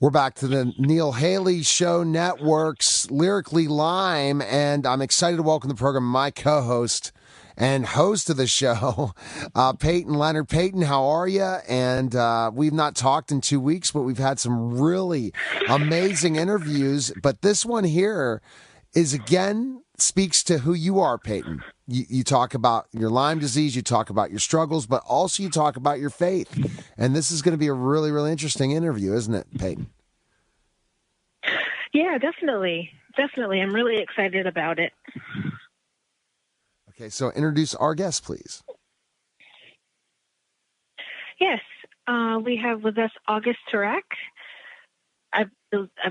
We're back to the Neil Haley Show Network's Lyrically Lime, and I'm excited to welcome to the program my co-host and host of the show, Peyton Leonard. Peyton, how are you? And we've not talked in 2 weeks, but we've had some really amazing interviews. But this one here is, again, speaks to who you are, Peyton. You talk about your Lyme disease, you talk about your struggles, but also you talk about your faith. And this is going to be a really, really interesting interview, isn't it, Peyton? Yeah, definitely. Definitely. I'm really excited about it. Okay, so introduce our guest, please. Yes, we have with us August Turak. I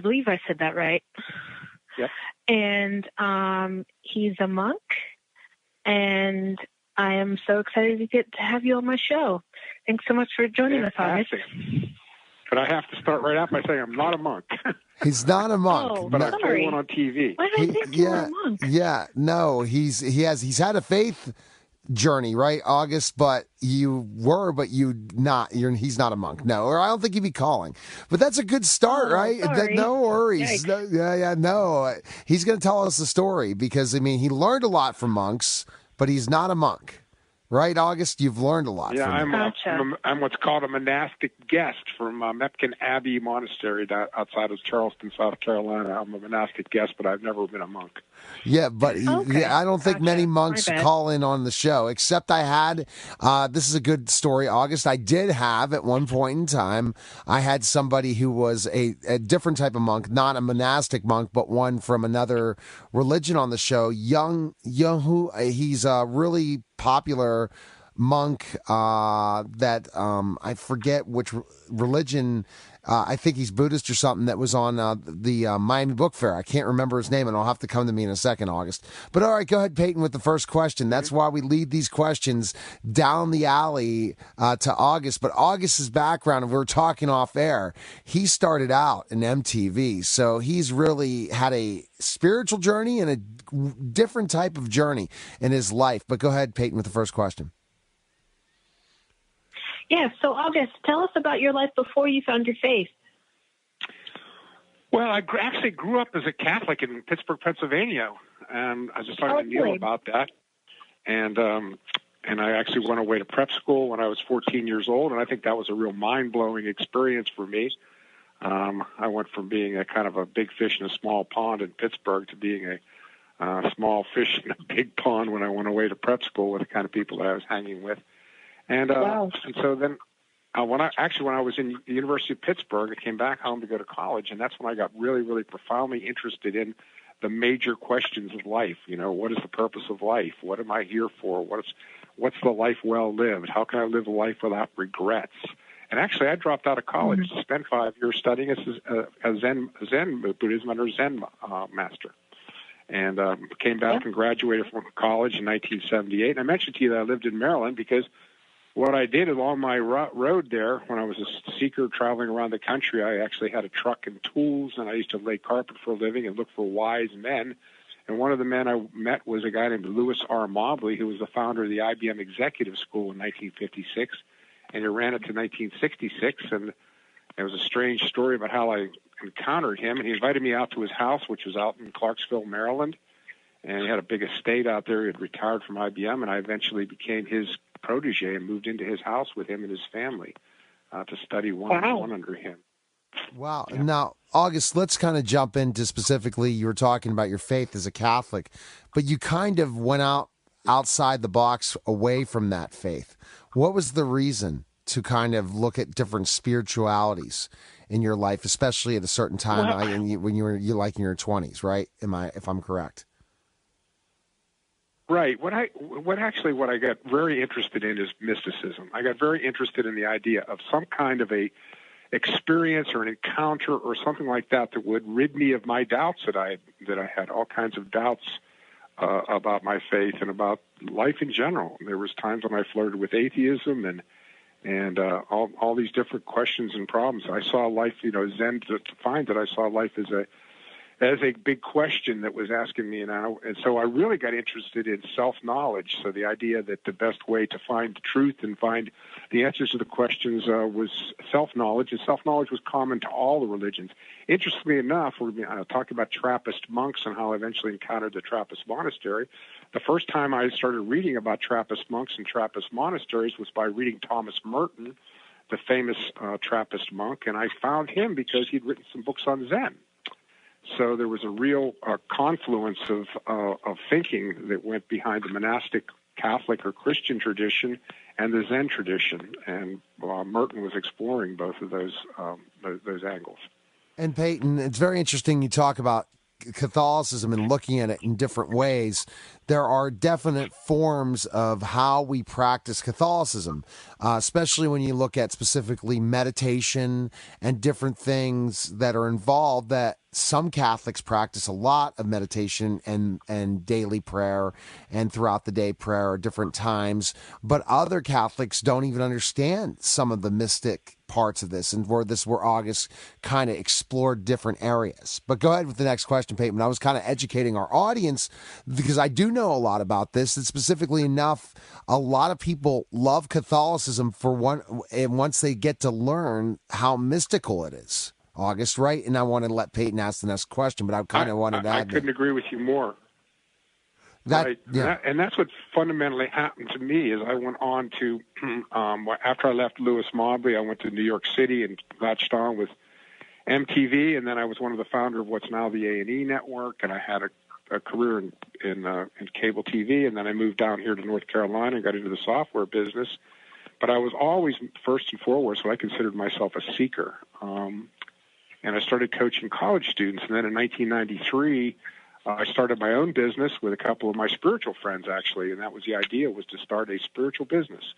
believe I said that right. Yep. And he's a monk, and I am so excited to get to have you on my show. Thanks so much for joining us, August. But I have to start right out by saying I'm not a monk. He's not a monk. Oh, but I sorry. play one on TV. Why did I think you were a monk? Yeah, no, he's had a faith journey, right, August? But he's not a monk, no, or I don't think he'd be calling. But that's a good start, right? Sorry. No worries. No, he's going to tell us the story because I mean he learned a lot from monks, but he's not a monk. Right, August? You've learned a lot from him. I'm what's called a monastic guest from Mepkin Abbey Monastery outside of Charleston, South Carolina. I'm a monastic guest, but I've never been a monk. Yeah, but I don't think many monks call in on the show, except I had, this is a good story, August. I did have, at one point in time, I had somebody who was a different type of monk, not a monastic monk, but one from another religion on the show. He's a really popular monk that I forget which religion. I think he's Buddhist or something, that was on the Miami Book Fair. I can't remember his name, and it'll have to come to me in a second, August. But all right, go ahead, Peyton, with the first question. That's why we lead these questions down the alley to August. But August's background, and we were talking off air, he started out in MTV. So he's really had a spiritual journey and a different type of journey in his life. But go ahead, Peyton, with the first question. Yeah, so August, tell us about your life before you found your faith. Well, I actually grew up as a Catholic in Pittsburgh, Pennsylvania, and I was just talking to Neil about that. And I actually went away to prep school when I was 14 years old, and I think that was a real mind-blowing experience for me. I went from being a kind of a big fish in a small pond in Pittsburgh to being a small fish in a big pond when I went away to prep school with the kind of people that I was hanging with. And so then when I was in the University of Pittsburgh, I came back home to go to college, and that's when I got really, really profoundly interested in the major questions of life. You know, what is the purpose of life? What am I here for? What's the life well lived? How can I live a life without regrets? And actually, I dropped out of college to spend 5 years studying as a Zen Buddhism under Zen master. And came back and graduated from college in 1978. And I mentioned to you that I lived in Maryland because what I did along my road there, when I was a seeker traveling around the country, I actually had a truck and tools, and I used to lay carpet for a living and look for wise men. And one of the men I met was a guy named Louis R. Mobley, who was the founder of the IBM Executive School in 1956, and he ran it to 1966. And it was a strange story about how I encountered him. And he invited me out to his house, which was out in Clarksville, Maryland. And he had a big estate out there. He had retired from IBM, and I eventually became his protege and moved into his house with him and his family to study one-on-one under him. Wow. Yeah. Now, August, let's kind of jump into specifically, you were talking about your faith as a Catholic, but you kind of went outside the box away from that faith. What was the reason to kind of look at different spiritualities in your life, especially at a certain time when you were in your 20s, right? If I'm correct? Right. What I got very interested in is mysticism. I got very interested in the idea of some kind of a experience or an encounter or something like that would rid me of my doubts that I had all kinds of doubts about my faith and about life in general. There was times when I flirted with atheism and all these different questions and problems. I saw life, Zen to find that I saw life as as a big question that was asking me, and so I really got interested in self-knowledge. So the idea that the best way to find the truth and find the answers to the questions was self-knowledge, and self-knowledge was common to all the religions. Interestingly enough, we're talking about Trappist monks and how I eventually encountered the Trappist monastery. The first time I started reading about Trappist monks and Trappist monasteries was by reading Thomas Merton, the famous Trappist monk, and I found him because he'd written some books on Zen. So there was a real confluence of thinking that went behind the monastic Catholic or Christian tradition and the Zen tradition, and Merton was exploring both of those angles. And Peyton, it's very interesting you talk about Catholicism and looking at it in different ways. There are definite forms of how we practice Catholicism, especially when you look at specifically meditation and different things that are involved. That some Catholics practice a lot of meditation and daily prayer and throughout the day prayer at different times, but other Catholics don't even understand some of the mystic parts of this, and where August kind of explored different areas. But go ahead with the next question, Peyton. I was kind of educating our audience because I do know a lot about this, and specifically enough, a lot of people love Catholicism and once they get to learn how mystical it is. August, right? And I want to let Peyton ask the next question, but I kind of wanted to add. I couldn't agree with you more. And that's what fundamentally happened to me. Is I went on to after I left Lewis Mobley, I went to New York City and latched on with MTV, and then I was one of the founder of what's now the A&E network, and I had a career in cable TV, and then I moved down here to North Carolina and got into the software business. But I was always first and foremost what I considered myself a seeker. And I started coaching college students. And then in 1993, I started my own business with a couple of my spiritual friends, actually. And that was the idea, was to start a spiritual business.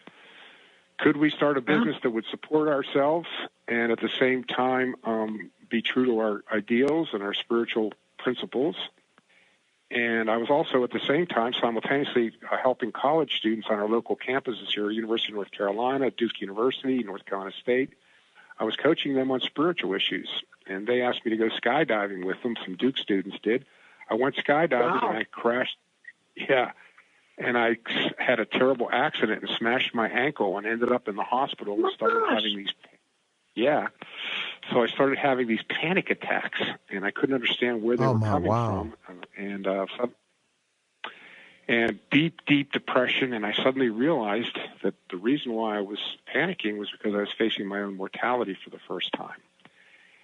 Could we start a business that would support ourselves and at the same time be true to our ideals and our spiritual principles? And I was also at the same time simultaneously helping college students on our local campuses here, University of North Carolina, Duke University, North Carolina State. I was coaching them on spiritual issues, and they asked me to go skydiving with them. Some Duke students did. I went skydiving, and I crashed. Yeah, and I had a terrible accident and smashed my ankle and ended up in the hospital and started having these. Yeah, so I started having these panic attacks, and I couldn't understand where they were coming from, and deep depression. And I suddenly realized that the reason why I was panicking was because I was facing my own mortality for the first time.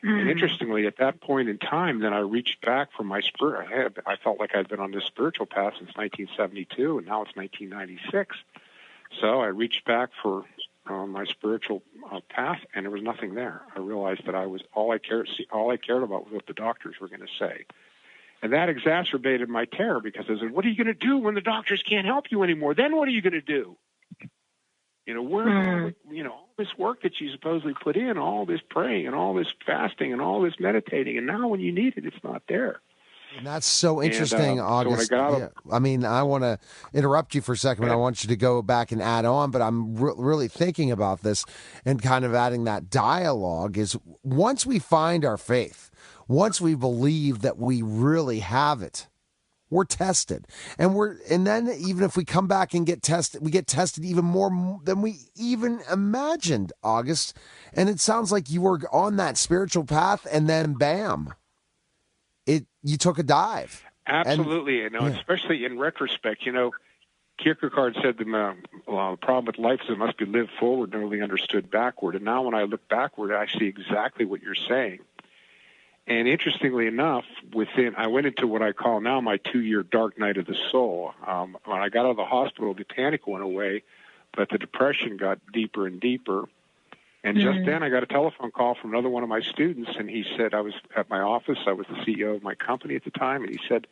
And interestingly, at that point in time, then I reached back for my spirit. I felt like I'd been on this spiritual path since 1972, and now it's 1996. So I reached back for my spiritual path, and there was nothing there. I realized that all I cared about was what the doctors were going to say. And that exacerbated my terror because I said, what are you going to do when the doctors can't help you anymore? Then what are you going to do? All this work that you supposedly put in, all this praying and all this fasting and all this meditating, and now when you need it, it's not there. And that's so interesting, August. I mean, I want to interrupt you for a second, but I want you to go back and add on. But I'm really thinking about this and kind of adding that dialogue is once we find our faith, once we believe that we really have it, we're tested. And then even if we come back and get tested, we get tested even more than we even imagined, August. And it sounds like you were on that spiritual path and then bam, you took a dive. Absolutely. Especially in retrospect, Kierkegaard said the problem with life is it must be lived forward and only understood backward. And now when I look backward, I see exactly what you're saying. And interestingly enough, I went into what I call now my 2-year dark night of the soul. When I got out of the hospital, the panic went away, but the depression got deeper and deeper. And just then I got a telephone call from another one of my students, and he said, I was at my office, I was the CEO of my company at the time, and he said,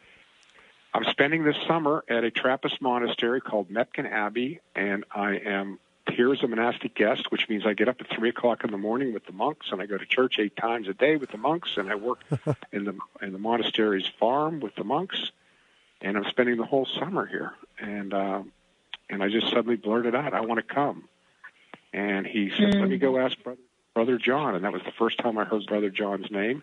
I'm spending this summer at a Trappist monastery called Mepkin Abbey, and I am here as a monastic guest, which means I get up at 3 o'clock in the morning with the monks, and I go to church 8 times a day with the monks, and I work in the monastery's farm with the monks, and I'm spending the whole summer here. And I just suddenly blurted out, I want to come. And he said, let me go ask Brother John. And that was the first time I heard Brother John's name.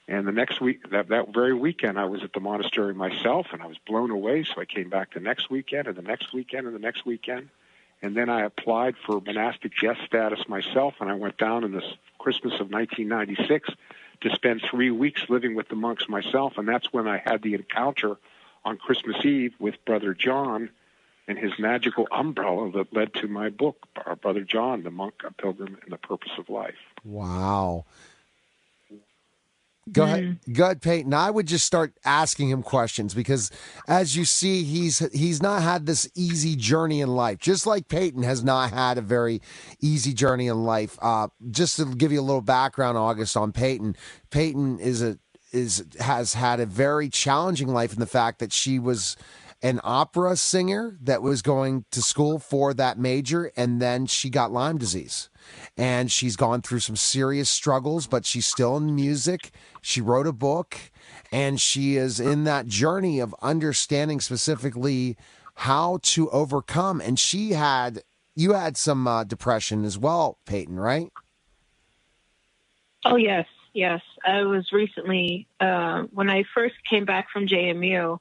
And the next week, that very weekend, I was at the monastery myself, and I was blown away. So I came back the next weekend, and the next weekend, and the next weekend. And then I applied for monastic guest status myself, and I went down in this Christmas of 1996 to spend 3 weeks living with the monks myself. And that's when I had the encounter on Christmas Eve with Brother John and his magical umbrella that led to my book, Brother John, the Monk, a Pilgrim, and the Purpose of Life. Wow. Go ahead, Peyton. I would just start asking him questions because, as you see, he's not had this easy journey in life. Just like Peyton has not had a very easy journey in life. Just to give you a little background, August, on Peyton. Peyton has had a very challenging life in the fact that she was an opera singer that was going to school for that major, and then she got Lyme disease. And she's gone through some serious struggles, but she's still in music. She wrote a book, and she is in that journey of understanding specifically how to overcome. And you had some depression as well, Peyton, right? Oh, yes. I was recently, when I first came back from JMU,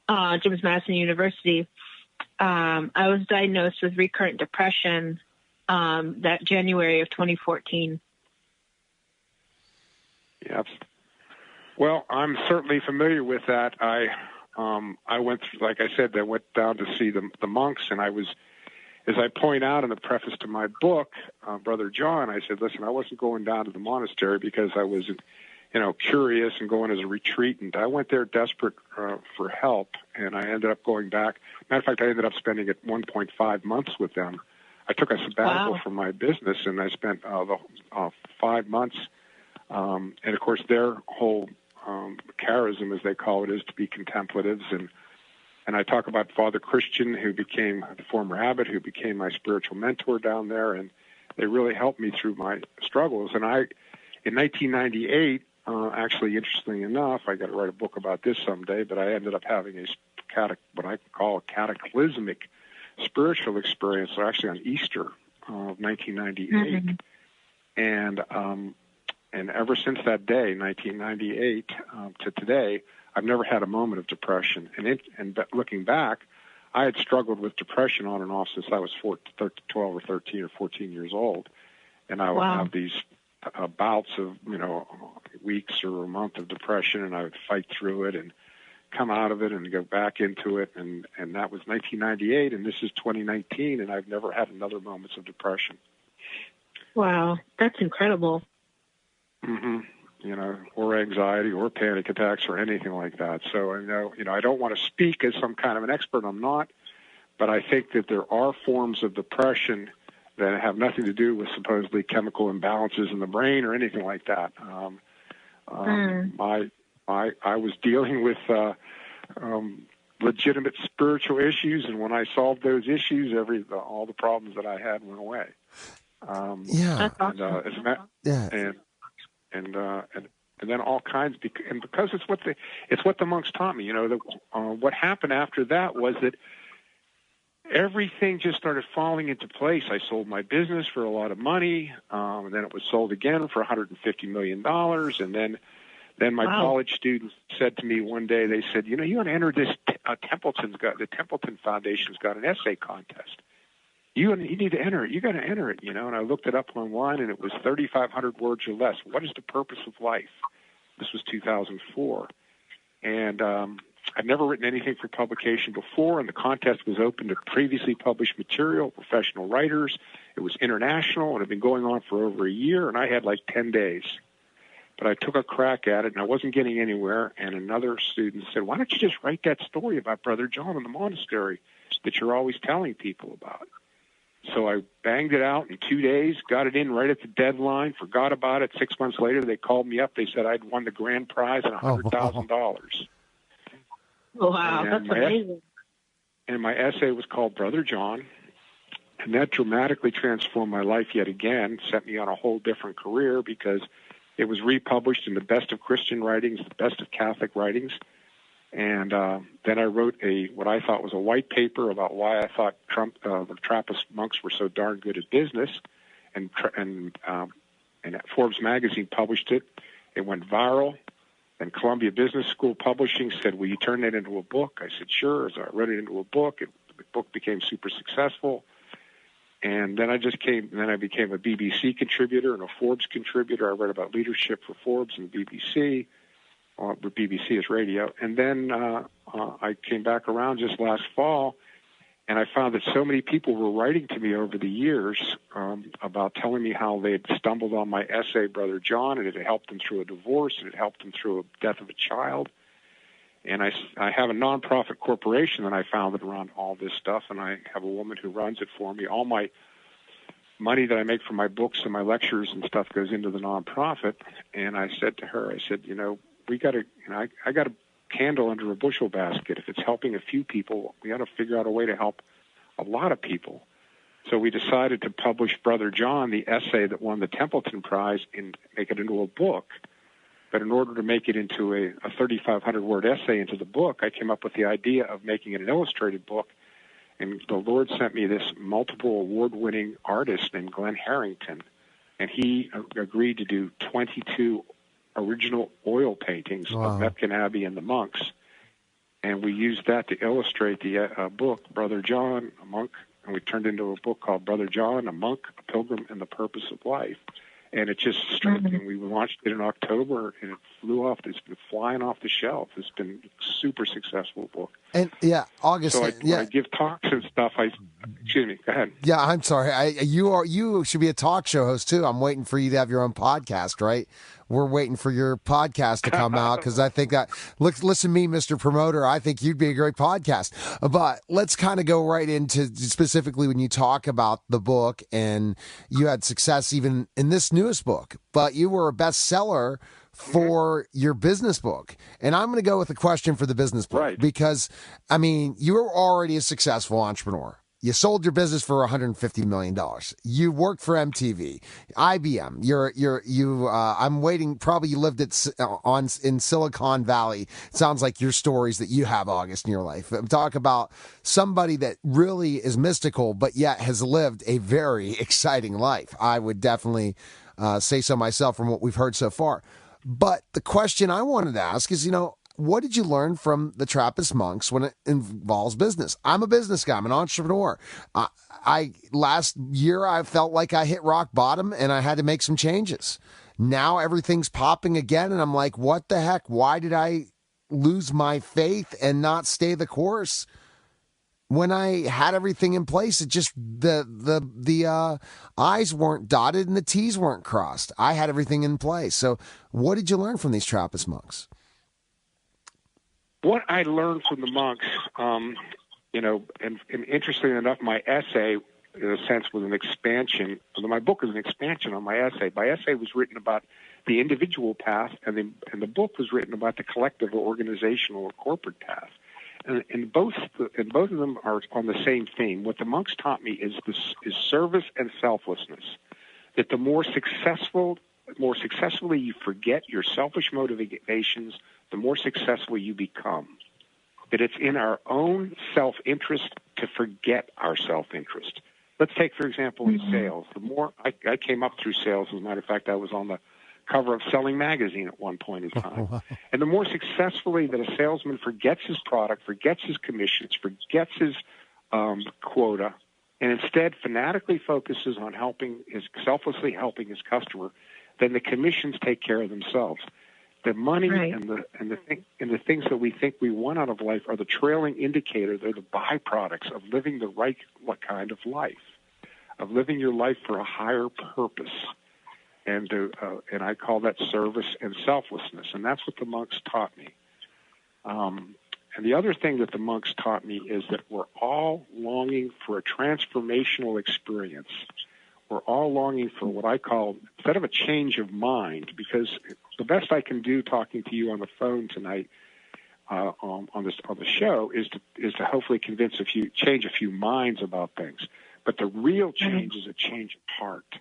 James Madison University, I was diagnosed with recurrent depression that January of 2014. Yes. Well, I'm certainly familiar with that. I went through, like I said, I went down to see the monks, and I was, as I point out in the preface to my book, Brother John, I said, listen, I wasn't going down to the monastery because I was, curious and going as a retreatant. I went there desperate for help, and I ended up going back. Matter of fact, I ended up spending 1.5 months with them. I took a sabbatical from my business, and I spent the 5 months. And, of course, their whole charism, as they call it, is to be contemplatives. And I talk about Father Christian, who became the former abbot, who became my spiritual mentor down there, and they really helped me through my struggles. And in 1998, actually, interestingly enough, I got to write a book about this someday, but I ended up having what I call a cataclysmic spiritual experience, actually on Easter of 1998. And ever since that day, 1998, to today, I've never had a moment of depression. And looking back, I had struggled with depression on and off since I was 12 or 13 or 14 years old. And I would have these bouts of, weeks or a month of depression, and I would fight through it and come out of it and go back into it. And that was 1998, and this is 2019, and I've never had another moments of depression. Wow, that's incredible. Or anxiety or panic attacks or anything like that. So I know, I don't want to speak as some kind of an expert. I'm not, but I think that there are forms of depression that have nothing to do with supposedly chemical imbalances in the brain or anything like that. I was dealing with legitimate spiritual issues, and when I solved those issues, all the problems that I had went away. That's awesome. And then all kinds, and because it's what the monks taught me. What happened after that was that everything just started falling into place. I sold my business for a lot of money, and then it was sold again for $150 million. And then my college students said to me one day, they said, you ought to enter this. The Templeton Foundation's got an essay contest. You need to enter it. You got to enter it, And I looked it up online, and it was 3,500 words or less. What is the purpose of life? This was 2004, and I'd never written anything for publication before, and the contest was open to previously published material, professional writers. It was international, and it had been going on for over a year, and I had like 10 days. But I took a crack at it, and I wasn't getting anywhere, and another student said, why don't you just write that story about Brother John in the monastery that you're always telling people about? So I banged it out in 2 days, got it in right at the deadline, forgot about it. 6 months later, they called me up. They said I'd won the grand prize and $100,000. Wow, that's amazing. And my essay was called Brother John, and that dramatically transformed my life yet again, set me on a whole different career because it was republished in the best of Christian writings, the best of Catholic writings. And then I wrote what I thought was a white paper about why I thought the Trappist monks were so darn good at business, and Forbes magazine published it, It went viral. Then Columbia Business School Publishing said, will you turn it into a book? I said, sure. So I wrote it into a book. The book became super successful. And then I became a BBC contributor and a Forbes contributor. I read about leadership for Forbes and BBC. BBC is radio. And then I came back around just last fall, and I found that so many people were writing to me over the years about telling me how they had stumbled on my essay, Brother John, and it had helped them through a divorce, and it helped them through a death of a child. And I have a nonprofit corporation that I founded around all this stuff, and I have a woman who runs it for me. All my money that I make from my books and my lectures and stuff goes into the nonprofit. And I said to her, I got a candle under a bushel basket. If it's helping a few people, we got to figure out a way to help a lot of people. So we decided to publish Brother John, the essay that won the Templeton Prize, and make it into a book. But in order to make it into a 3,500-word essay into the book, I came up with the idea of making it an illustrated book. And the Lord sent me this multiple award-winning artist named Glenn Harrington, and he agreed to do 22 original oil paintings of Mepkin Abbey and the monks. And we used that to illustrate the book, Brother John, a Monk, and we turned into a book called Brother John, a Monk, a Pilgrim, and the Purpose of Life. And it just strengthened. We launched it in October, and it flew off. It's been flying off the shelf. It's been a super successful book. And August. So I give talks and stuff. Excuse me. Go ahead. Yeah, I'm sorry. You should be a talk show host too. I'm waiting for you to have your own podcast, right? We're waiting for your podcast to come out because I think that, listen to me, Mr. Promoter, I think you'd be a great podcast. But let's kind of go right into specifically when you talk about the book, and you had success even in this newest book, but you were a bestseller for your business book. And I'm going to go with a question for the business book, right? Because, I mean, you were already a successful entrepreneur. You sold your business for $150 million. You worked for MTV, IBM. I'm waiting. Probably you lived in Silicon Valley. It sounds like your stories that you have, August, in your life. Talk about somebody that really is mystical, but yet has lived a very exciting life. I would definitely say so myself from what we've heard so far. But the question I wanted to ask is, what did you learn from the Trappist monks when it involves business? I'm a business guy. I'm an entrepreneur. Last year, I felt like I hit rock bottom and I had to make some changes. Now everything's popping again, and I'm like, what the heck? Why did I lose my faith and not stay the course? When I had everything in place, it just the I's weren't dotted and the T's weren't crossed. I had everything in place. So what did you learn from these Trappist monks? What I learned from the monks, and interestingly enough, my essay, in a sense, was an expansion. My book is an expansion on my essay. My essay was written about the individual path, and the book was written about the collective or organizational or corporate path. And both of them are on the same theme. What the monks taught me is service and selflessness. That the more successfully you forget your selfish motivations, the more successful you become. That it's in our own self-interest to forget our self-interest. Let's take, for example, in sales. The more I came up through sales, as a matter of fact, I was on the cover of Selling Magazine at one point in time. And the more successfully that a salesman forgets his product, forgets his commissions, forgets his quota, and instead fanatically focuses on selflessly helping his customer, then the commissions take care of themselves. The money and the things that we think we want out of life are the trailing indicator. They're the byproducts of living the right kind of life, of living your life for a higher purpose. And I call that service and selflessness, and that's what the monks taught me. And the other thing that the monks taught me is that we're all longing for a transformational experience. We're all longing for what I call, instead of a change of mind, because the best I can do talking to you on the phone tonight on the show is to hopefully change a few minds about things. But the real change is a change of heart.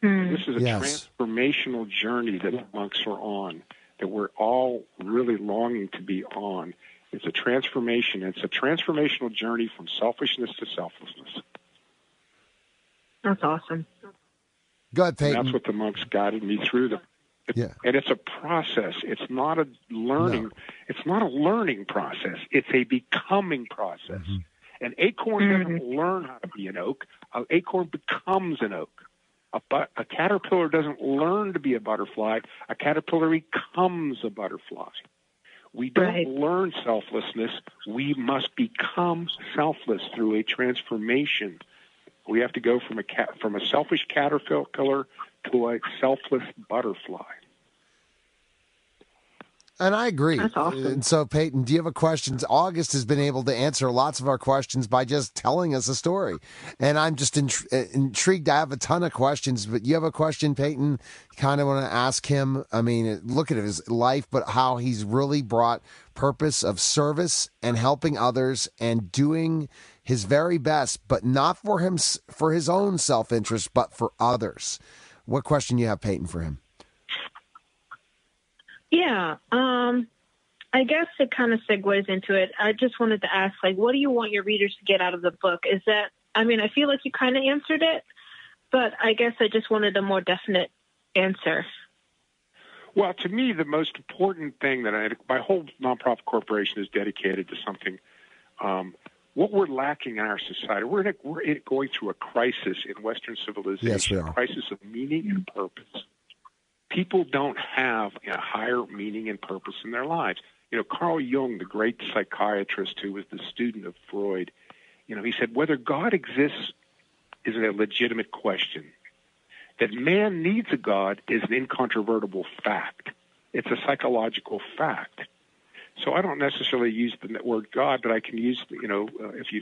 This is a transformational journey that the monks are on, that we're all really longing to be on. It's a transformation. It's a transformational journey from selfishness to selflessness. That's awesome. Go ahead, Peyton. And that's what the monks guided me through. And it's a process. It's not a learning. No. It's not a learning process. It's a becoming process. Mm-hmm. An acorn doesn't learn how to be an oak. An acorn becomes an oak. A caterpillar doesn't learn to be a butterfly. A caterpillar becomes a butterfly. We don't learn selflessness. We must become selfless through a transformation. We have to go from a selfish caterpillar to a selfless butterfly. And I agree. That's awesome. And so, Peyton, do you have a question? August has been able to answer lots of our questions by just telling us a story. And I'm just intrigued. I have a ton of questions, but you have a question, Peyton? Kind of want to ask him. I mean, look at his life, but how he's really brought purpose of service and helping others and doing his very best, but not for his own self-interest, but for others. What question you have, Peyton, for him? Yeah, I guess it kind of segues into it. I just wanted to ask, what do you want your readers to get out of the book? I feel like you kind of answered it, but I guess I just wanted a more definite answer. Well, to me, the most important thing my whole nonprofit corporation is dedicated to something. What we're lacking in our society, we're going through a crisis in Western civilization, yes, we are. A crisis of meaning and purpose. People don't have a higher meaning and purpose in their lives. Carl Jung, the great psychiatrist who was the student of Freud, he said whether God exists is a legitimate question. That man needs a God is an incontrovertible fact. It's a psychological fact. So I don't necessarily use the word God, but I can use,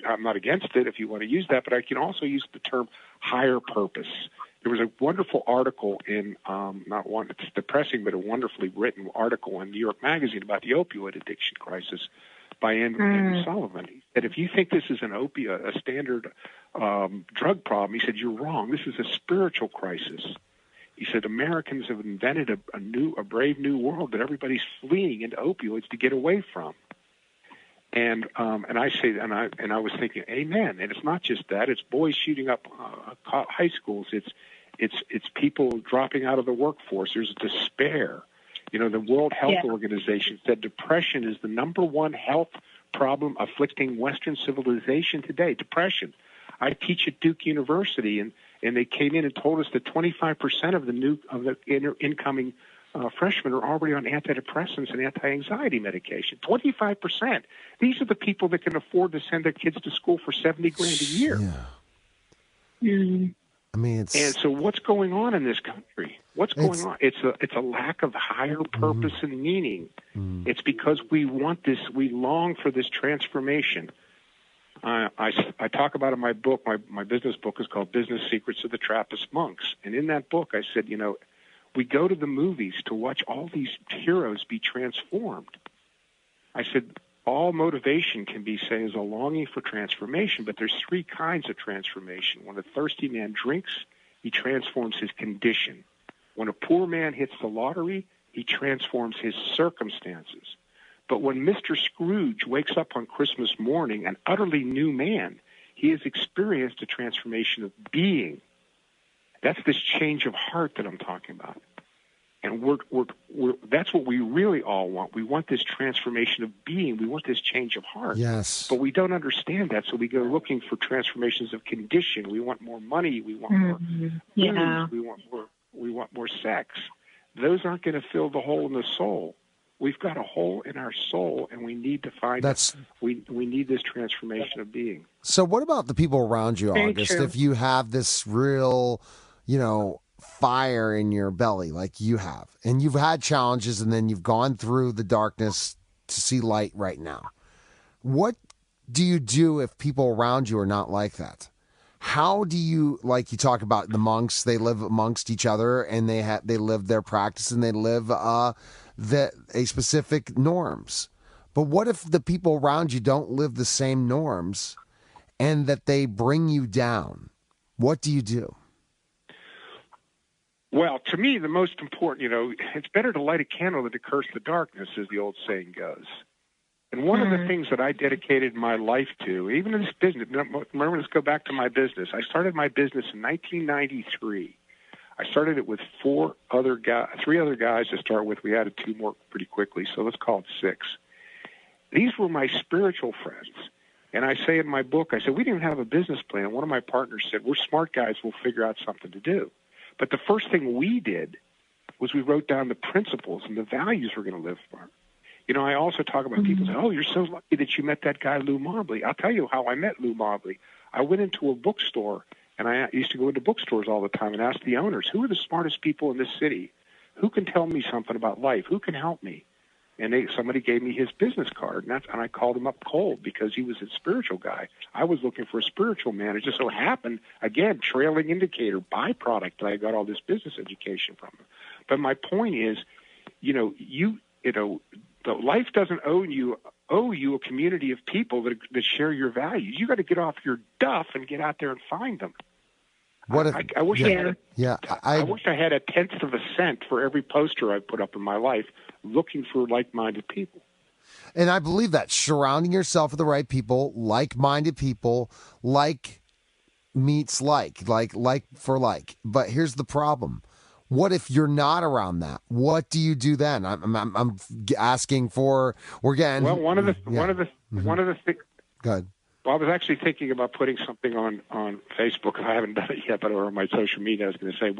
I'm not against it if you want to use that, but I can also use the term higher purpose. There was a wonderful article in, it's depressing, but a wonderfully written article in New York Magazine about the opioid addiction crisis by Andrew Sullivan. He said, if you think this is a standard drug problem, he said, you're wrong. This is a spiritual crisis. He said, Americans have invented a brave new world that everybody's fleeing into opioids to get away from. And I was thinking, amen. And it's not just that; it's boys shooting up high schools. It's people dropping out of the workforce. There's despair. The World Health Organization said depression is the number one health problem afflicting Western civilization today. Depression. I teach at Duke University, and they came in and told us that 25% of the incoming freshmen are already on antidepressants and anti-anxiety medication. 25%. These are the people that can afford to send their kids to school for $70,000 a year. Yeah. Mm. And so what's going on in this country? What's going on? It's a lack of higher purpose and meaning. It's because we want this, we long for this transformation. I talk about in my book, my business book is called Business Secrets of the Trappist Monks. And in that book, I said, we go to the movies to watch all these heroes be transformed. I said, all motivation can be said as a longing for transformation, but there's three kinds of transformation. When a thirsty man drinks, he transforms his condition. When a poor man hits the lottery, he transforms his circumstances. But when Mr. Scrooge wakes up on Christmas morning an utterly new man, he has experienced a transformation of being. That's this change of heart that I'm talking about. And that's what we really all want. We want this transformation of being. We want this change of heart. Yes. But we don't understand that, so we go looking for transformations of condition. We want more money. We want more booze. We want more sex. Those aren't going to fill the hole in the soul. We've got a hole in our soul, and we need to find it. We need this transformation of being. So what about the people around you, August? If you have this real, fire in your belly like you have, and you've had challenges, and then you've gone through the darkness to see light right now, what do you do if people around you are not like that? How do you, like you talk about the monks, they live amongst each other, and they live their practice, and they live a specific norms. But what if the people around you don't live the same norms and that they bring you down? What do you do? Well, to me, the most important, it's better to light a candle than to curse the darkness, as the old saying goes. And one of the things that I dedicated my life to, even in this business, remember, let's go back to my business. I started my business in 1993. I started it with three other guys to start with. We added 2 more pretty quickly, so let's call it 6. These were my spiritual friends. And I say in my book, I said, we didn't have a business plan. One of my partners said, we're smart guys, we'll figure out something to do. But the first thing we did was we wrote down the principles and the values we're going to live by. I also talk about people say, oh, you're so lucky that you met that guy, Lou Mobley. I'll tell you how I met Lou Mobley. I went into a bookstore, and I used to go into bookstores all the time and ask the owners, who are the smartest people in this city? Who can tell me something about life? Who can help me? And somebody gave me his business card, and I called him up cold because he was a spiritual guy. I was looking for a spiritual man. It just so happened, again, trailing indicator, byproduct, that I got all this business education from him. But my point is, life doesn't owe you a community of people that share your values. You got to get off your duff and get out there and find them. I wish I had a 1/10 of a cent for every poster I put up in my life looking for like-minded people. And I believe that surrounding yourself with the right people, like-minded people, like meets like for like. But here's the problem. What if you're not around that? What do you do then? I'm asking for. We're getting. Well, one of the things. Go ahead. Well, I was actually thinking about putting something on Facebook. I haven't done it yet, but on my social media, I was going to say,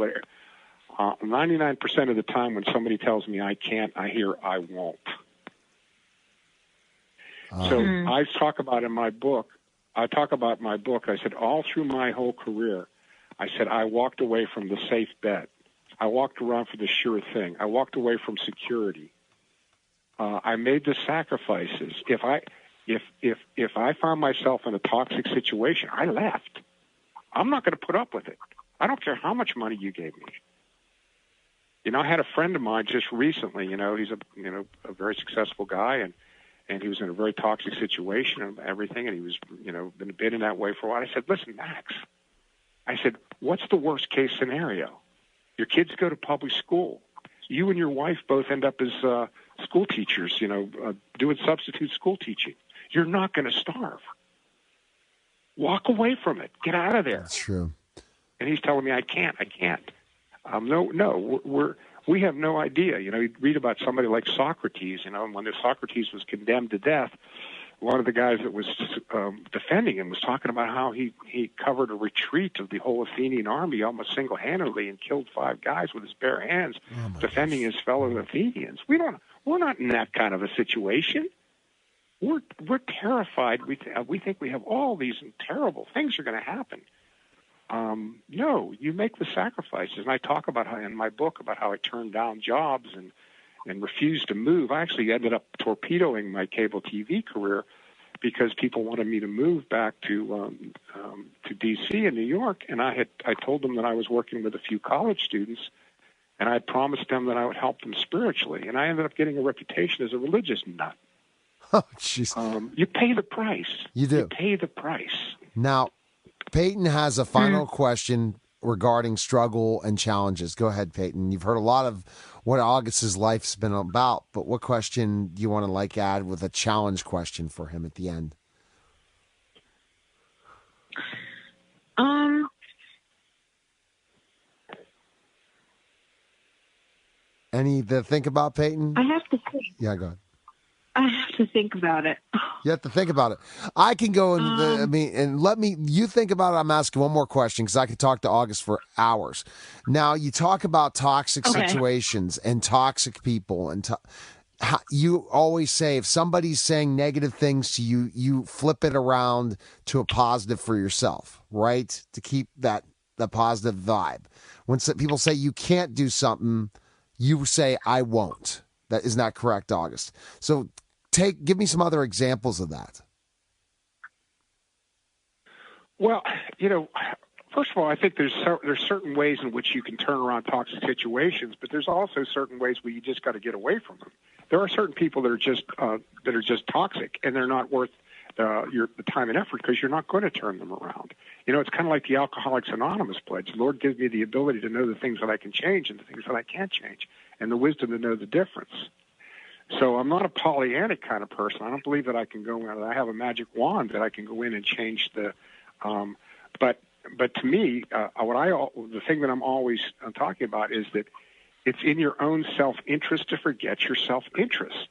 99% of the time when somebody tells me I can't, I hear I won't. So I talk about my book. I said all through my whole career, I said I walked away from the safe bet. I walked around for the sure thing. I walked away from security. I made the sacrifices. If I found myself in a toxic situation, I left. I'm not going to put up with it. I don't care how much money you gave me. I had a friend of mine just recently. He's a very successful guy, and he was in a very toxic situation and everything, and he was been in that way for a while. I said, listen, Max. I said, what's the worst case scenario? Your kids go to public school. You and your wife both end up as school teachers, doing substitute school teaching. You're not going to starve. Walk away from it. Get out of there. That's true. And he's telling me, I can't. We have no idea. You read about somebody like Socrates, and when Socrates was condemned to death, one of the guys that was defending him was talking about how he covered a retreat of the whole Athenian army almost single-handedly and killed 5 guys with his bare hands, defending his fellow Athenians. We're not in that kind of a situation. We're terrified. We think we have all these terrible things are going to happen. No, you make the sacrifices. And I talk about how in my book about how I turned down jobs and refused to move. I actually ended up torpedoing my cable TV career because people wanted me to move back to D.C. and New York. And I told them that I was working with a few college students, and I had promised them that I would help them spiritually. And I ended up getting a reputation as a religious nut. Oh, jeez. You pay the price. You do. You pay the price. Now, Peyton has a final question regarding struggle and challenges. Go ahead, Peyton. You've heard a lot of what August's life's been about, but what question do you want to add with a challenge question for him at the end? Any to think about, Peyton? I have to think. Yeah, go ahead. I have to think about it. You have to think about it. I can go and you think about it. I'm asking one more question because I could talk to August for hours. Now, you talk about toxic situations and toxic people, and you always say if somebody's saying negative things to you, you flip it around to a positive for yourself, right? To keep the positive vibe. When people say you can't do something, you say, I won't. That is not correct, August. So give me some other examples of that. Well, first of all, I think there's certain ways in which you can turn around toxic situations, but there's also certain ways where you just got to get away from them. There are certain people that are just toxic, and they're not worth the time and effort because you're not going to turn them around. It's kind of like the Alcoholics Anonymous pledge. The Lord gives me the ability to know the things that I can change and the things that I can't change, and the wisdom to know the difference. So I'm not a Pollyannic kind of person. I don't believe that I can go in. I have a magic wand that I can go in and change but but to me, the thing that I'm always talking about is that it's in your own self-interest to forget your self-interest.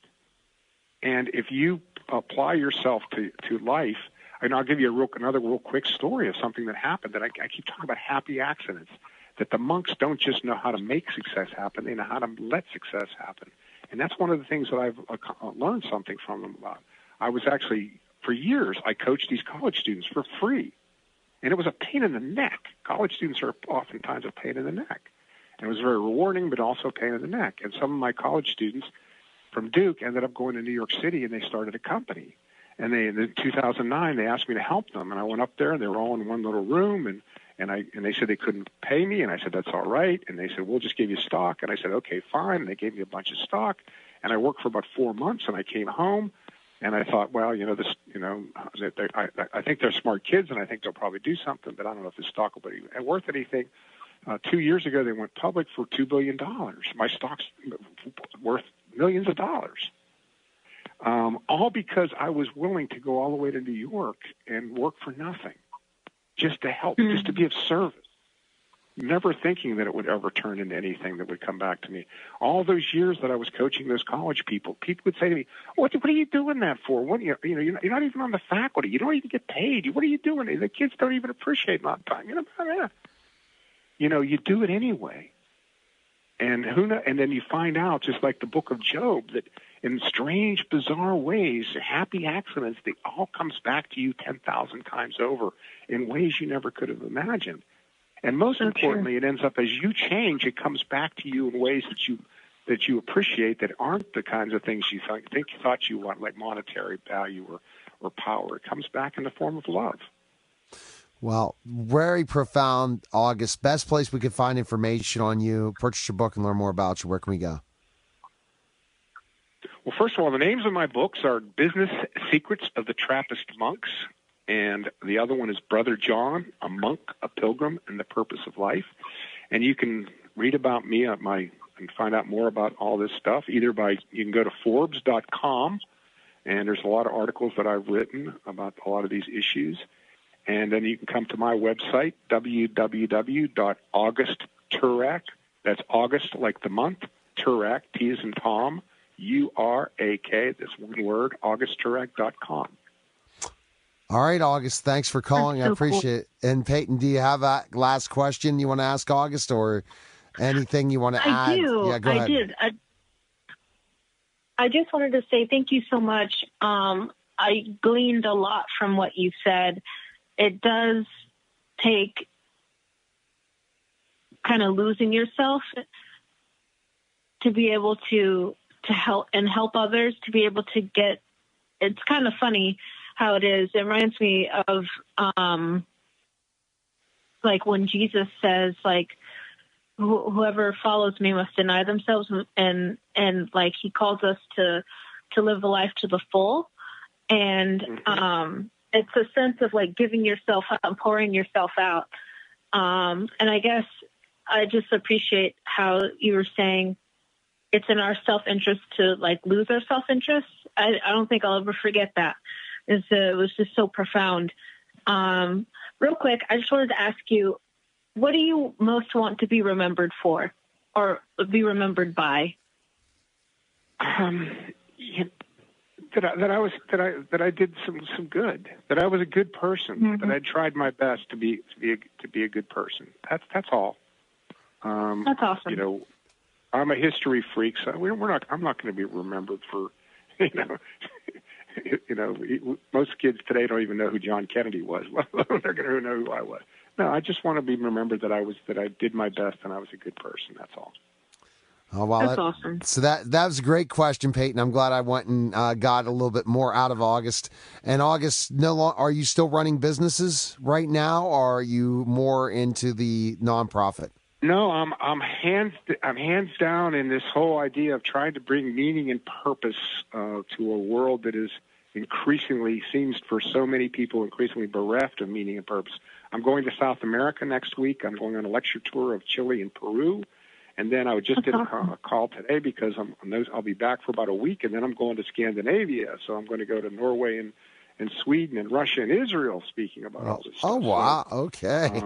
And if you apply yourself to life, and I'll give you another real quick story of something that happened, that I keep talking about happy accidents, that the monks don't just know how to make success happen, they know how to let success happen. And that's one of the things that I've learned something from them about. I was actually, for years, I coached these college students for free. And it was a pain in the neck. College students are oftentimes a pain in the neck. And it was very rewarding, but also a pain in the neck. And some of my college students from Duke ended up going to New York City, and they started a company. And in 2009, they asked me to help them. And I went up there, and they were all in one little room, and they said they couldn't pay me, and I said, that's all right. And they said, we'll just give you stock. And I said, okay, fine. And they gave me a bunch of stock. And I worked for about 4 months, and I came home, and I thought, well, I think they're smart kids, and I think they'll probably do something, but I don't know if the stock will be worth anything. 2 years ago, they went public for $2 billion. My stock's worth millions of dollars. All because I was willing to go all the way to New York and work for nothing, just to help, just to be of service, never thinking that it would ever turn into anything that would come back to me. All those years that I was coaching those college people would say to me, what are you doing that for? You're not even on the faculty. You don't even get paid. What are you doing? The kids don't even appreciate my time. You do it anyway. And and then you find out, just like the book of Job, that in strange, bizarre ways, happy accidents, they all comes back to you 10,000 times over in ways you never could have imagined. And most importantly, it ends up as you change, it comes back to you in ways that you appreciate, that aren't the kinds of things you thought you want, like monetary value or power. It comes back in the form of love. Well, very profound, August. Best place we could find information on you, purchase your book, and learn more about you. Where can we go? Well, first of all, the names of my books are Business Secrets of the Trappist Monks, and the other one is Brother John, a Monk, a Pilgrim, and the Purpose of Life. And you can read about me and find out more about all this stuff you can go to Forbes.com, and there's a lot of articles that I've written about a lot of these issues. And then you can come to my website, www.augustturak. That's August like the month, Turak, T as in Tom, URAK, that's one word, augustturak.com. All right, August, thanks for calling. I appreciate it. And Peyton, do you have a last question you want to ask August, or anything you want to add? I do. Yeah, go ahead. I did. I just wanted to say thank you so much. I gleaned a lot from what you said. It does take kind of losing yourself to be able to help others, to be able to get. It's kind of funny how it is. It reminds me of like when Jesus says, like, whoever follows me must deny themselves, and like he calls us to live a life to the full. And it's a sense of like giving yourself out and pouring yourself out. And I guess I just appreciate how you were saying it's in our self-interest to like lose our self-interest. I don't think I'll ever forget that. It was just so profound. Real quick, I just wanted to ask you, what do you most want to be remembered for, or be remembered by? That I did some good. That I was a good person. That I tried my best to be a good person. That's all. That's awesome. I'm a history freak, so I'm not going to be remembered for, most kids today don't even know who John Kennedy was. They're going to know who I was. No, I just want to be remembered that I did my best and I was a good person. That's all. Oh, wow. That's awesome. So that was a great question, Peyton. I'm glad I went and got a little bit more out of August. And August, are you still running businesses right now, or are you more into the nonprofit? No, I'm hands down in this whole idea of trying to bring meaning and purpose to a world that is increasingly, seems for so many people, increasingly bereft of meaning and purpose. I'm going to South America next week. I'm going on a lecture tour of Chile and Peru. And then I just did a call today because I'll be back for about a week, and then I'm going to Scandinavia. So I'm going to go to Norway and Sweden and Russia and Israel speaking about all this stuff. Oh, wow. Okay.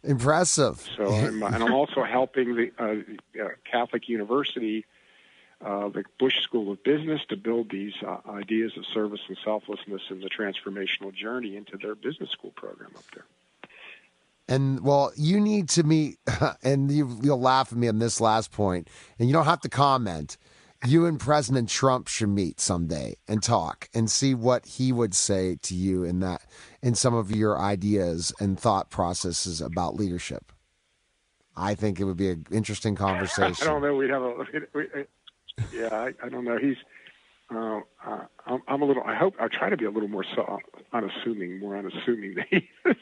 Impressive. So, I'm also helping the Catholic University, the Bush School of Business, to build these ideas of service and selflessness and the transformational journey into their business school program up there. And, well, you need to meet, and you'll laugh at me on this last point, and you don't have to comment. You and President Trump should meet someday and talk and see what he would say to you in some of your ideas and thought processes about leadership. I think it would be an interesting conversation. I don't know. We'd have I don't know. He's. I'm a little. I try to be a little more unassuming than he is.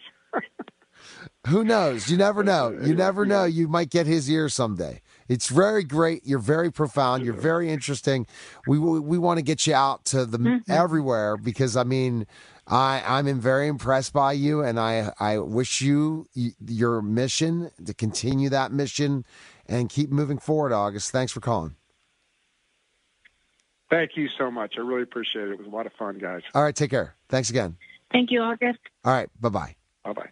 Who knows? You never know. You never know. You might get his ear someday. It's very great. You're very profound. You're very interesting. We want to get you out to the everywhere because, I mean, I'm very impressed by you, and I wish you your mission to continue that mission and keep moving forward, August. Thanks for calling. Thank you so much. I really appreciate it. It was a lot of fun, guys. All right, take care. Thanks again. Thank you, August. All right, bye-bye. Bye-bye.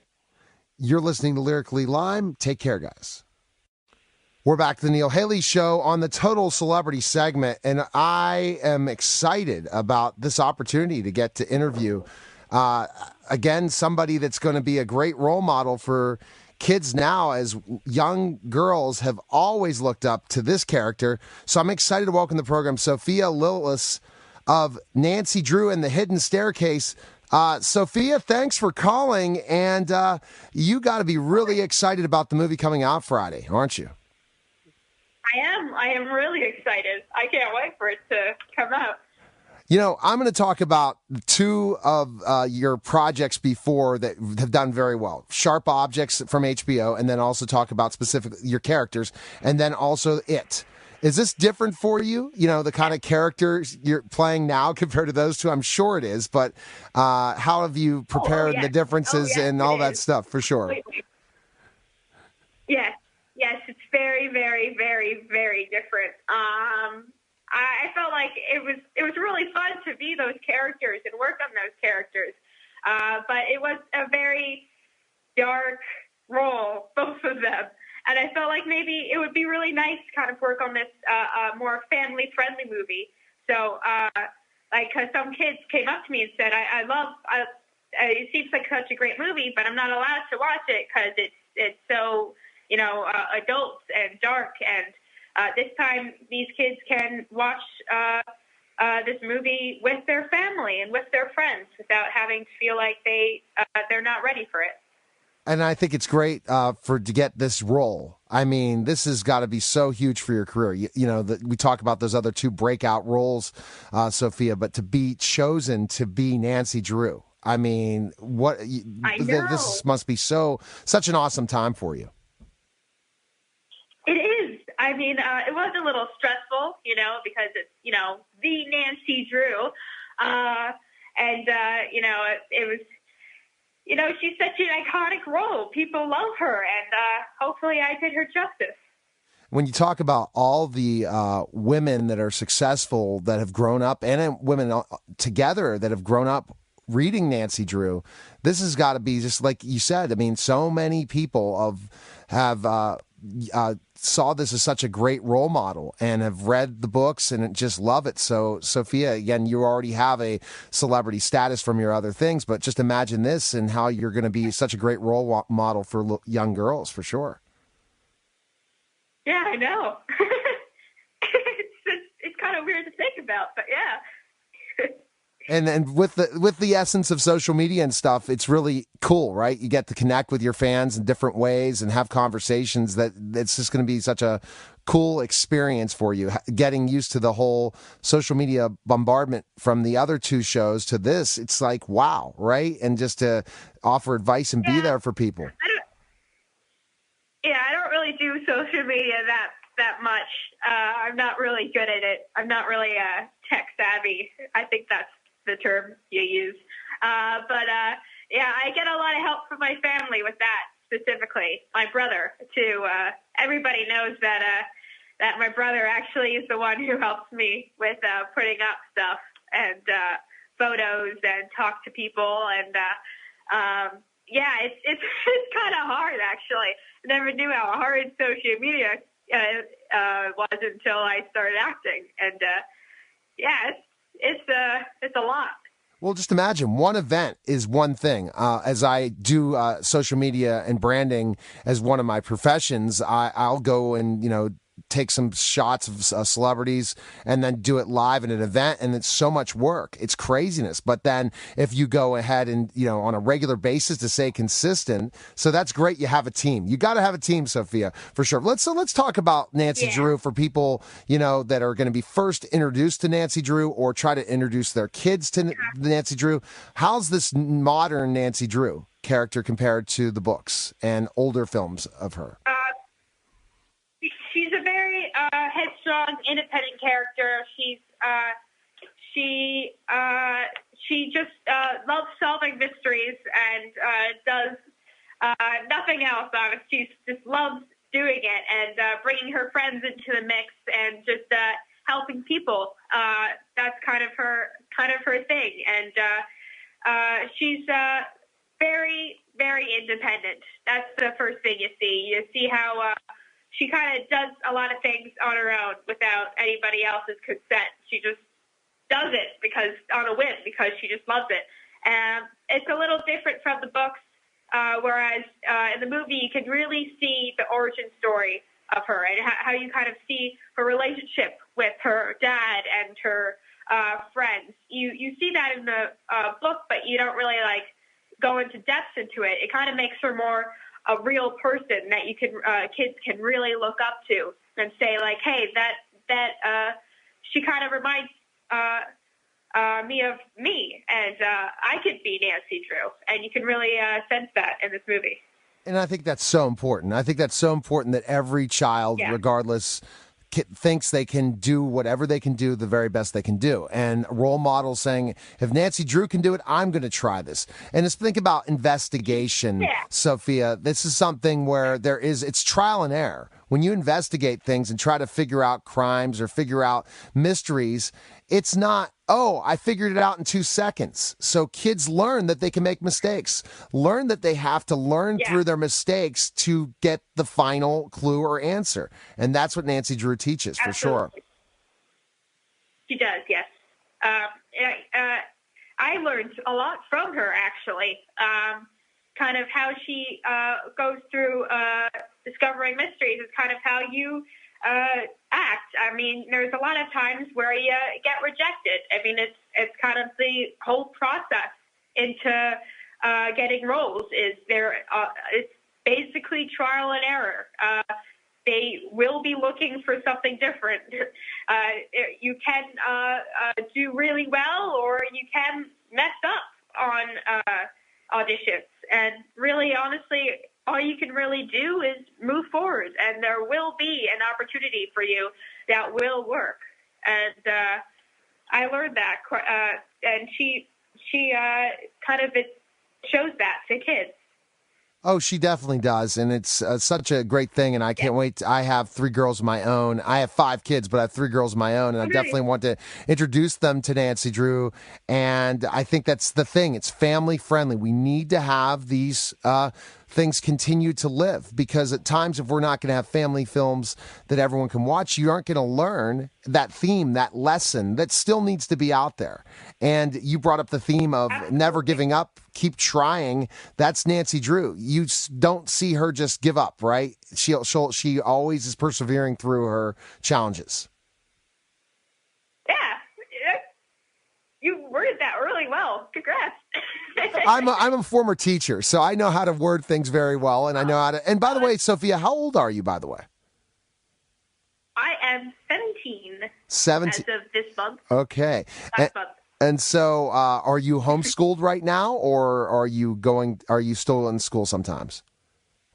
You're listening to Lyrically Lime. Take care, guys. We're back to the Neil Haley Show on the Total Celebrity segment, and I am excited about this opportunity to get to interview, again, somebody that's going to be a great role model for kids now, as young girls have always looked up to this character. So I'm excited to welcome to the program Sophia Lillis of Nancy Drew and the Hidden Staircase. Sophia, thanks for calling, and you got to be really excited about the movie coming out Friday, aren't you? I am really excited. I can't wait for it to come out. You know, I'm going to talk about two of your projects before that have done very well. Sharp Objects from HBO, and then also talk about specifically your characters, and then also It. Is this different for you? You know, the kind of characters you're playing now compared to those two? I'm sure it is, but how have you prepared the differences and all that stuff, for sure? Yes, it's very, very, very, very different. I felt like it was really fun to be those characters and work on those characters, but it was a very dark role, both of them. And I felt like maybe it would be really nice to kind of work on this more family-friendly movie. So, because some kids came up to me and said, it seems like such a great movie, but I'm not allowed to watch it because it's so, adult and dark. And this time, these kids can watch this movie with their family and with their friends without having to feel like they're not ready for it. And I think it's great to get this role. I mean, this has got to be so huge for your career. We talk about those other two breakout roles, Sophia, but to be chosen to be Nancy Drew. I mean, this must be such an awesome time for you. It is. I mean, it was a little stressful, because it's, the Nancy Drew. It was, she's such an iconic role. People love her, and hopefully I did her justice. When you talk about all the women that are successful that have grown up, and women together that have grown up reading Nancy Drew, this has got to be just like you said. I mean, so many people have saw this as such a great role model and have read the books and just love it. So, Sophia, again, you already have a celebrity status from your other things, but just imagine this and how you're going to be such a great role model for young girls, for sure. Yeah, I know. It's kind of weird to think about, but yeah. And with the essence of social media and stuff, it's really cool, right? You get to connect with your fans in different ways and have conversations. It's just going to be such a cool experience for you. Getting used to the whole social media bombardment from the other two shows to this, it's like, wow, right? And just to offer advice and be there for people. I don't really do social media that much. I'm not really good at it. I'm not really tech savvy. I think that's the term you use. I get a lot of help from my family with that specifically. My brother, too. Everybody knows that my brother actually is the one who helps me with putting up stuff. And photos and talk to people. And yeah, it's kind of hard, actually. I never knew how hard social media was until I started acting. And yeah, it's a lot. Well, just imagine one event is one thing. As I do social media and branding as one of my professions, I'll go and, take some shots of celebrities and then do it live in an event. And it's so much work. It's craziness. But then if you go ahead and, on a regular basis to stay consistent, so that's great. You have a team. You got to have a team, Sophia, for sure. Let's talk about Nancy Drew for people, that are going to be first introduced to Nancy Drew or try to introduce their kids to Nancy Drew. How's this modern Nancy Drew character compared to the books and older films of her? She's a very headstrong, independent character. She just loves solving mysteries and does nothing else. She just loves doing it and bringing her friends into the mix and just helping people. That's kind of her thing. And she's very, very independent. That's the first thing you see. You see how she kind of does a lot of things on her own without anybody else's consent. She just does it on a whim because she just loves it. And it's a little different from the books, whereas in the movie you can really see the origin story of her and how you kind of see her relationship with her dad and her friends. You see that in the book, but you don't really go into depth into it. It kind of makes her more a real person that you can kids can really look up to and say hey, that she kind of reminds me of me, and I could be Nancy Drew, and you can really sense that in this movie. And I think that's so important. I think that's so important that every child, regardless, thinks they can do whatever they can do the very best they can do. And role models saying, if Nancy Drew can do it, I'm going to try this. And just think about investigation, Sophia. This is something where it's trial and error. When you investigate things and try to figure out crimes or figure out mysteries, it's not, I figured it out in 2 seconds. So kids learn that they can make mistakes, learn that they have to learn through their mistakes to get the final clue or answer. And that's what Nancy Drew teaches, for sure. She does, yes. I learned a lot from her, actually. Kind of how she goes through discovering mysteries is kind of how you act. I mean, there's a lot of times where you get rejected. I mean, it's kind of the whole process into getting roles is there. It's basically trial and error. They will be looking for something different. You can do really well, or you can mess up on auditions. And really, honestly, all you can really do is move forward, and there will be an opportunity for you that will work. And I learned that, and she kind of shows that to kids. Oh, she definitely does, and it's such a great thing, and I can't wait. I have 3 girls of my own. I have 5 kids, but I have 3 girls of my own, and I definitely want to introduce them to Nancy Drew, and I think that's the thing. It's family-friendly. We need to have these things continue to live, because at times, if we're not going to have family films that everyone can watch, you aren't going to learn that theme, that lesson that still needs to be out there. And you brought up the theme of never giving up, keep trying. That's Nancy Drew. You don't see her just give up, right? She always is persevering through her challenges. Yeah, you worded that really well. Congrats. I'm a former teacher, so I know how to word things very well, and I know how to. And by the way, Sophia, how old are you? By the way, I am 17. 17 as of this month. Okay. Last month. And so, are you homeschooled right now, or are you still in school sometimes?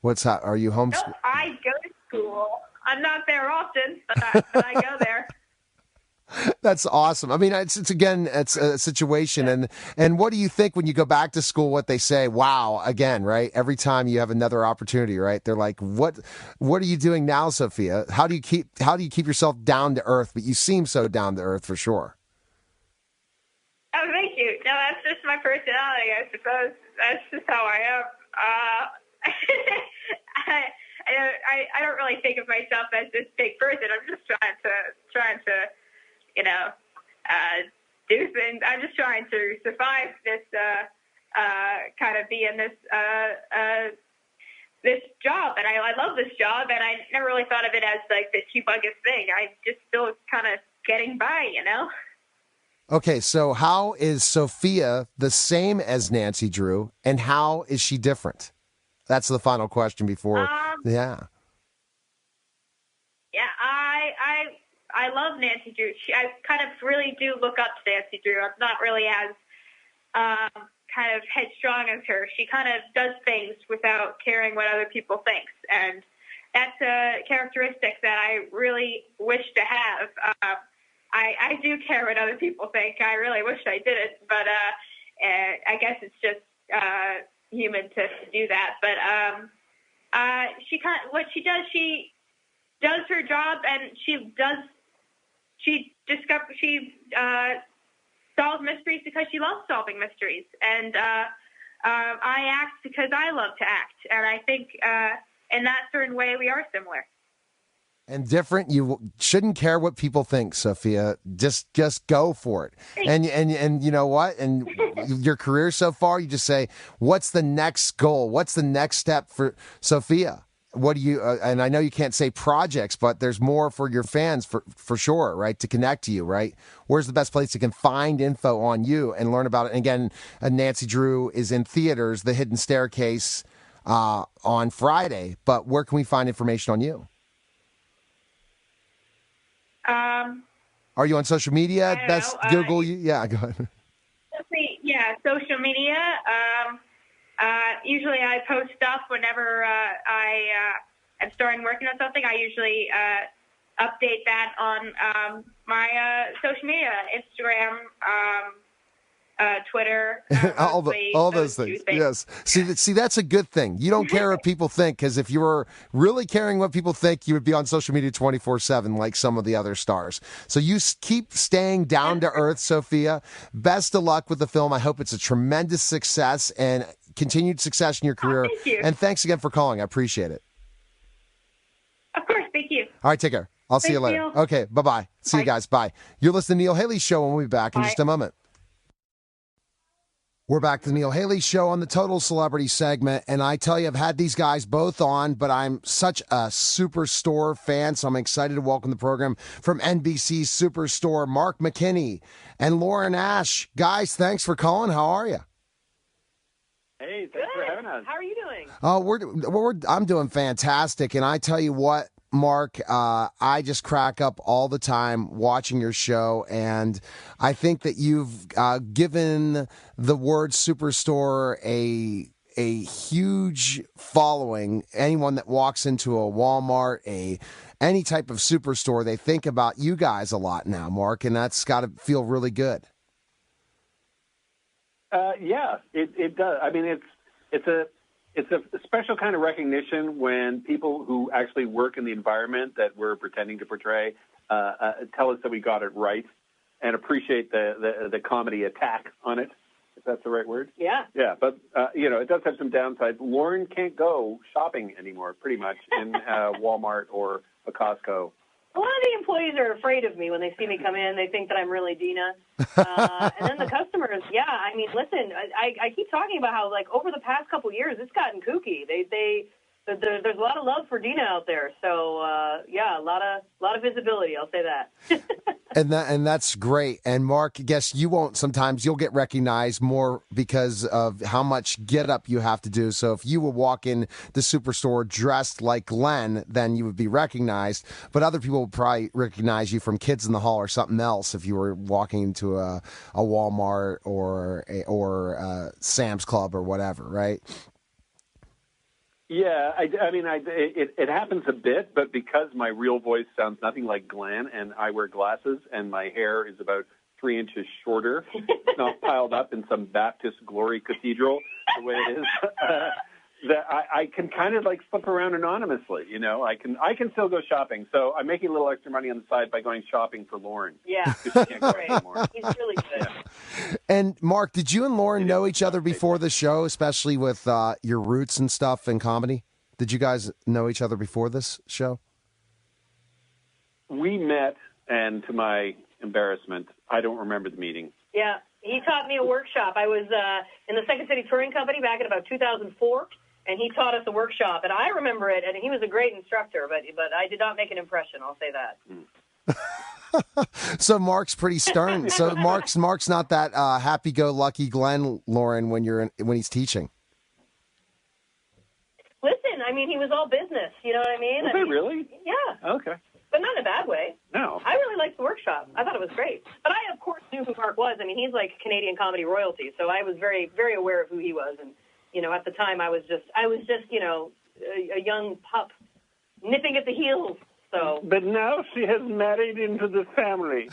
Are you homeschooled? No, I go to school. I'm not there often, but I go there. That's awesome. I mean, it's a situation. And what do you think when you go back to school, what they say? Wow. Again, right? Every time you have another opportunity, right? They're like, what are you doing now, Sophia? How do you keep yourself down to earth? But you seem so down to earth for sure. Oh, thank you. cute. No, that's just my personality, I suppose. That's just how I am. I don't really think of myself as this big person. I'm just trying to, do things. I'm just trying to survive this, kind of be in this, this job. And I love this job, and I never really thought of it as like this humongous thing. I just still kind of getting by, Okay, so how is Sophia the same as Nancy Drew, and how is she different? That's the final question before. Yeah, I love Nancy Drew. I kind of really do look up to Nancy Drew. I'm not really as kind of headstrong as her. She kind of does things without caring what other people think, and that's a characteristic that I really wish to have. I do care what other people think. I really wish I didn't, but I guess it's just human to do that. But she does her job, and she solves mysteries because she loves solving mysteries, and I act because I love to act, and I think in that certain way we are similar. And different. You shouldn't care what people think, Sophia. Just go for it. And you know what? And your career so far, you just say, what's the next goal? What's the next step for Sophia? What do you? And I know you can't say projects, but there's more for your fans for sure, right? To connect to you, right? Where's the best place you can find info on you and learn about it? And again, Nancy Drew is in theaters, The Hidden Staircase, on Friday. But where can we find information on you? Are you on social media? Best Google you. Yeah, go ahead. Yeah, social media. Usually I post stuff whenever I am starting working on something. I usually update that on my social media, Instagram, Twitter, all those things. Yes. See, that's a good thing. You don't care what people think, because if you were really caring what people think, you would be on social media 24/7 like some of the other stars. So you keep staying down to earth, Sophia. Best of luck with the film. I hope it's a tremendous success and continued success in your career. Thank you. And thanks again for calling. I appreciate it. Of course. Thank you. All right, take care. I'll see you later. Neil. Okay, bye-bye. See you guys. Bye. You're listening to Neil Haley Show, and we'll be back in just a moment. We're back to the Neil Haley Show on the Total Celebrity segment, and I tell you, I've had these guys both on, but I'm such a Superstore fan, so I'm excited to welcome the program from NBC Superstore, Mark McKinney and Lauren Ash. Guys, thanks for calling. How are you? Hey, thanks for having us. How are you doing? I'm doing fantastic, and I tell you what, Mark, I just crack up all the time watching your show, and I think that you've given the word Superstore a huge following. Anyone that walks into a Walmart, any type of superstore, they think about you guys a lot now, Mark, and that's got to feel really good. Yeah, it does. I mean, it's a special kind of recognition when people who actually work in the environment that we're pretending to portray tell us that we got it right and appreciate the comedy attack on it, if that's the right word. Yeah. Yeah, but, it does have some downsides. Lauren can't go shopping anymore, pretty much, in Walmart or a Costco. A lot of the employees are afraid of me when they see me come in. They think that I'm really Dina. And then the customers, yeah, I mean, listen, I keep talking about how, like, over the past couple years, it's gotten kooky. There's a lot of love for Dina out there. So, yeah, a lot of visibility, I'll say that. And that's great. And Mark, I guess you'll get recognized more because of how much get up you have to do. So if you would walk in the Superstore dressed like Glenn, then you would be recognized. But other people would probably recognize you from Kids in the Hall or something else if you were walking into a Walmart or Sam's Club or whatever, right? Yeah, it happens a bit, but because my real voice sounds nothing like Glenn, and I wear glasses, and my hair is about 3 inches shorter, it's not piled up in some Baptist glory cathedral the way it is, that I can kind of like slip around anonymously. I can still go shopping. So I'm making a little extra money on the side by going shopping for Lauren. Yeah, She can't go anymore. He's really good. And Mark, did you and Lauren know each other before the show, especially with your roots and stuff in comedy? Did you guys know each other before this show? We met, and to my embarrassment, I don't remember the meeting. Yeah, he taught me a workshop. I was in the Second City Touring Company back in about 2004, and he taught us a workshop. And I remember it, and he was a great instructor, but I did not make an impression, I'll say that. So Mark's pretty stern. So Mark's not that happy-go-lucky Glenn, Lauren, when he's teaching. Listen, I mean, he was all business. You know what I mean? Was he really? Yeah. Okay. But not in a bad way. No. I really liked the workshop. I thought it was great. But I, of course, knew who Mark was. I mean, he's like Canadian comedy royalty, so I was very, very aware of who he was. And, you know, at the time, I was just, you know, a young pup nipping at the heels. So. But now she has married into the family.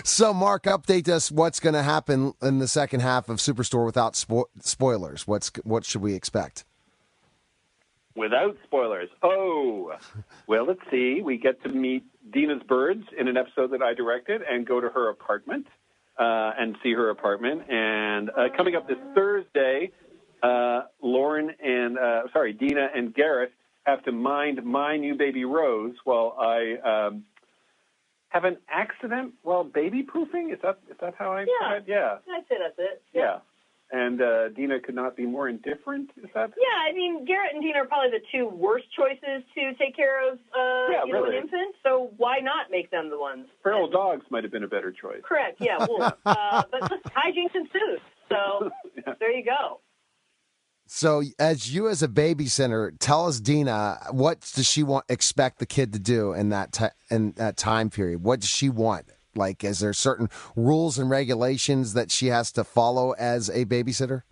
So, Mark, update us what's going to happen in the second half of Superstore without spoilers. What should we expect? Without spoilers. Oh, well, let's see. We get to meet Dina's birds in an episode that I directed and go to her apartment and see her apartment. And coming up this Thursday, Dina and Garrett have to mind my new baby Rose while I have an accident while baby proofing. Is that how I put it? Yeah. I'd say that's it. Yeah. And Dina could not be more indifferent. Is that? Yeah, I mean, Garrett and Dina are probably the two worst choices to take care of an infant. So why not make them the ones? Feral dogs might have been a better choice. Correct. Yeah. Well, but listen, hijinks ensues. So there you go. So, as a babysitter, tell us, Dina, what does she expect the kid to do in that time period? What does she want? Like, is there certain rules and regulations that she has to follow as a babysitter?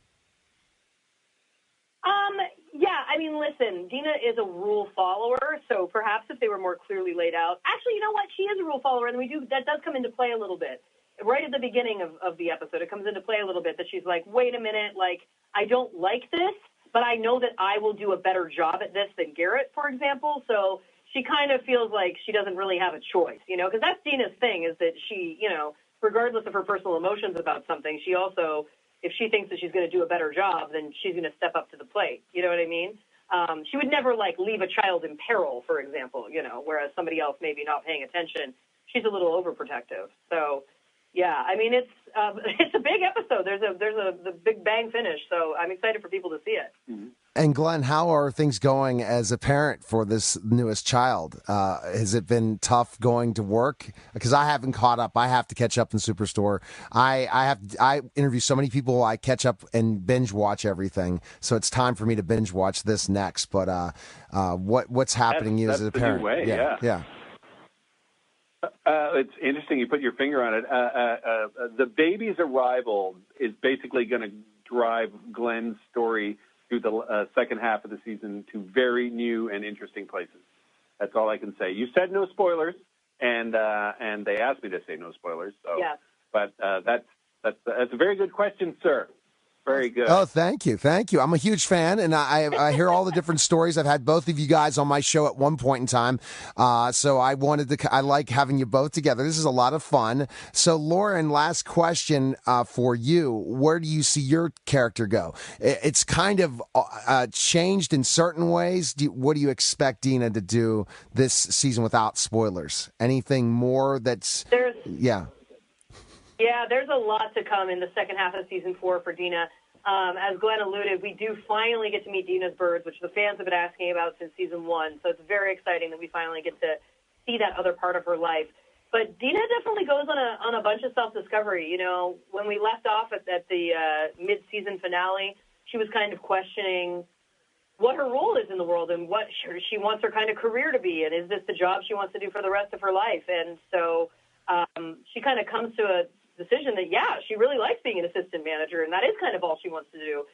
Yeah, I mean, listen, Dina is a rule follower, so perhaps if they were more clearly laid out. Actually, you know what? She is a rule follower, and that does come into play a little bit. Right at the beginning of the episode, it comes into play a little bit that she's like, wait a minute, like, I don't like this, but I know that I will do a better job at this than Garrett, for example, so she kind of feels like she doesn't really have a choice, you know, because that's Dina's thing is that she, you know, regardless of her personal emotions about something, she also, if she thinks that she's going to do a better job, then she's going to step up to the plate. You know what I mean? She would never, like, leave a child in peril, for example, you know, whereas somebody else maybe not paying attention, she's a little overprotective. So, yeah, I mean, it's a big episode. There's the big bang finish, so I'm excited for people to see it. Mm-hmm. And Glenn, how are things going as a parent for this newest child? Has it been tough going to work? Because I haven't caught up. I have to catch up in Superstore. I interview so many people. I catch up and binge watch everything. So it's time for me to binge watch this next. But what's happening to you as a parent? New way, yeah. It's interesting you put your finger on it. The baby's arrival is basically going to drive Glenn's story through the second half of the season to very new and interesting places. That's all I can say. You said no spoilers, and they asked me to say no spoilers. So, yeah. But that's a very good question, sir. Very good. Oh, thank you. I'm a huge fan, and I hear all the different stories. I've had both of you guys on my show at one point in time, so I like having you both together. This is a lot of fun. So, Lauren, last question for you. Where do you see your character go? It's kind of changed in certain ways. What do you expect Dina to do this season without spoilers? Anything more Yeah, there's a lot to come in the second half of season 4 for Dina. As Glenn alluded, we do finally get to meet Dina's birds, which the fans have been asking about since season 1. So it's very exciting that we finally get to see that other part of her life. But Dina definitely goes on a bunch of self-discovery. You know, when we left off at the mid-season finale, she was kind of questioning what her role is in the world and what she wants her kind of career to be, and is this the job she wants to do for the rest of her life? And so she kind of comes to a decision that, she really likes being an assistant manager, and that is kind of all she wants to do.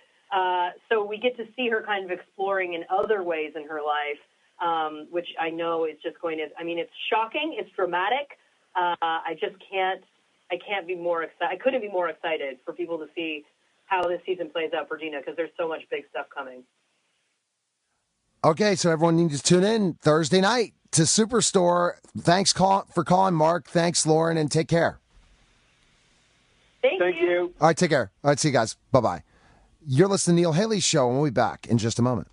So we get to see her kind of exploring in other ways in her life, which I know is just going to, I mean, it's shocking, it's dramatic. I can't be more excited. I couldn't be more excited for people to see how this season plays out for Dina, because there's so much big stuff coming. Okay, so everyone needs to tune in Thursday night to Superstore. Thanks for calling, Mark. Thanks, Lauren, and take care. Thank you. All right, take care. All right, see you guys. Bye-bye. You're listening to Neil Haley Show, and we'll be back in just a moment.